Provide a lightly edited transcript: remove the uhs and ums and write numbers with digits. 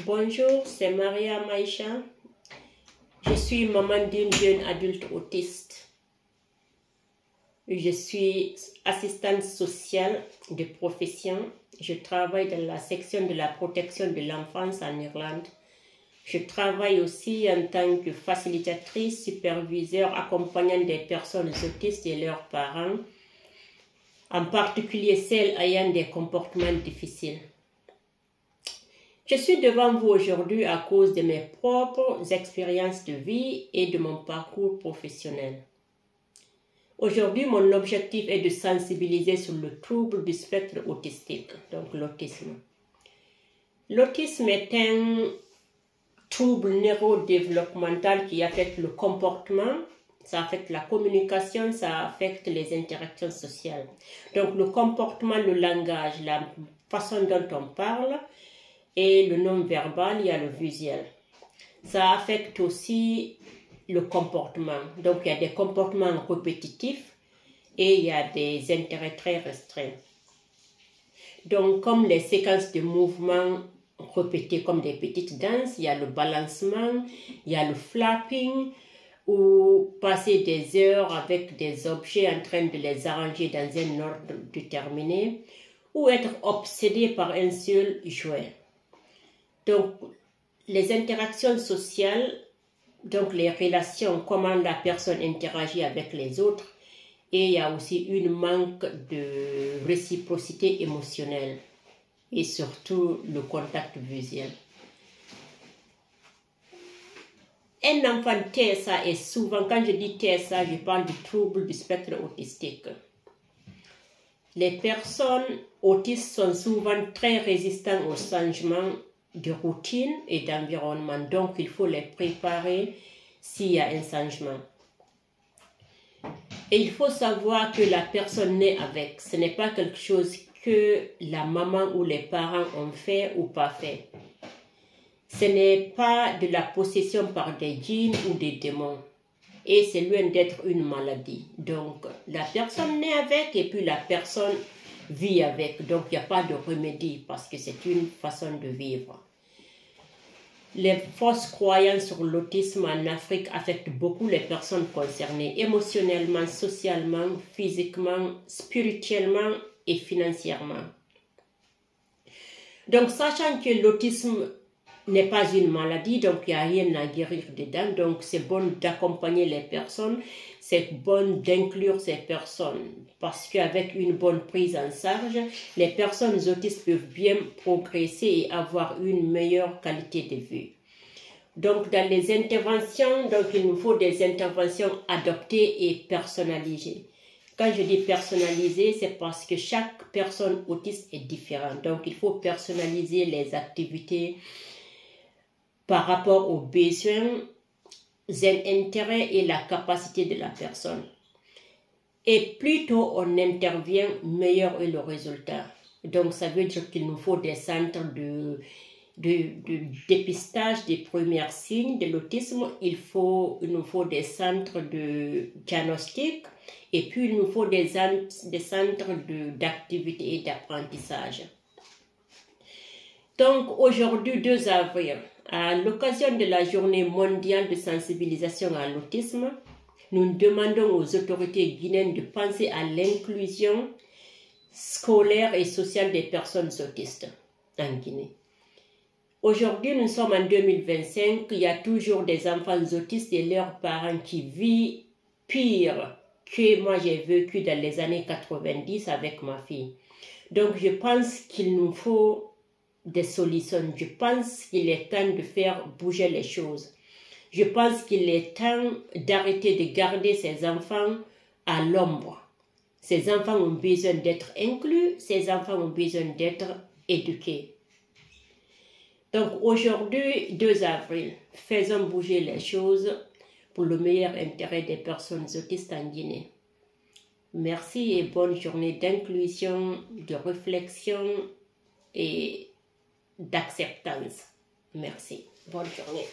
Bonjour, c'est Maria Maïcha. Je suis maman d'une jeune adulte autiste. Je suis assistante sociale de profession. Je travaille dans la section de la protection de l'enfance en Irlande. Je travaille aussi en tant que facilitatrice, superviseur, accompagnant des personnes autistes et leurs parents, en particulier celles ayant des comportements difficiles. Je suis devant vous aujourd'hui à cause de mes propres expériences de vie et de mon parcours professionnel. Aujourd'hui, mon objectif est de sensibiliser sur le trouble du spectre autistique, donc l'autisme. L'autisme est un trouble neurodéveloppemental qui affecte le comportement, ça affecte la communication, ça affecte les interactions sociales. Donc le comportement, le langage, la façon dont on parle, et le non-verbal, il y a le visuel. Ça affecte aussi le comportement. Donc, il y a des comportements répétitifs et il y a des intérêts très restreints. Donc, comme les séquences de mouvements répétés comme des petites danses, il y a le balancement, il y a le flapping, ou passer des heures avec des objets en train de les arranger dans un ordre déterminé, ou être obsédé par un seul jouet. Donc, les interactions sociales, donc les relations, comment la personne interagit avec les autres, et il y a aussi un manque de réciprocité émotionnelle et surtout le contact visuel. Un enfant TSA est souvent, quand je dis TSA, je parle du trouble du spectre autistique. Les personnes autistes sont souvent très résistantes au changement de routine et d'environnement. Donc, il faut les préparer s'il y a un changement. Et il faut savoir que la personne naît avec. Ce n'est pas quelque chose que la maman ou les parents ont fait ou pas fait. Ce n'est pas de la possession par des djinns ou des démons. Et c'est loin d'être une maladie. Donc, la personne naît avec et puis la personne vit avec. Donc, il n'y a pas de remède parce que c'est une façon de vivre. Les fausses croyances sur l'autisme en Afrique affectent beaucoup les personnes concernées, émotionnellement, socialement, physiquement, spirituellement et financièrement. Donc, sachant que l'autisme n'est pas une maladie, donc il n'y a rien à guérir dedans, donc c'est bon d'accompagner les personnes, c'est bon d'inclure ces personnes, parce qu'avec une bonne prise en charge, les personnes autistes peuvent bien progresser et avoir une meilleure qualité de vie. Donc dans les interventions, donc il nous faut des interventions adaptées et personnalisées. Quand je dis personnalisé, c'est parce que chaque personne autiste est différente, donc il faut personnaliser les activités par rapport aux besoins, intérêts et la capacité de la personne. Et plus tôt on intervient, meilleur est le résultat. Donc ça veut dire qu'il nous faut des centres de dépistage des premiers signes de l'autisme. Il nous faut des centres de diagnostic et puis il nous faut des centres d'activité et d'apprentissage. Donc aujourd'hui 2 avril, à l'occasion de la journée mondiale de sensibilisation à l'autisme, nous demandons aux autorités guinéennes de penser à l'inclusion scolaire et sociale des personnes autistes en Guinée. Aujourd'hui, nous sommes en 2025, il y a toujours des enfants autistes et leurs parents qui vivent pire que moi j'ai vécu dans les années 90 avec ma fille. Donc je pense qu'il nous faut des solutions. Je pense qu'il est temps de faire bouger les choses. Je pense qu'il est temps d'arrêter de garder ces enfants à l'ombre. Ces enfants ont besoin d'être inclus, ces enfants ont besoin d'être éduqués. Donc aujourd'hui, 2 avril, faisons bouger les choses pour le meilleur intérêt des personnes autistes en Guinée. Merci et bonne journée d'inclusion, de réflexion et d'acceptance. Merci. Bonne journée.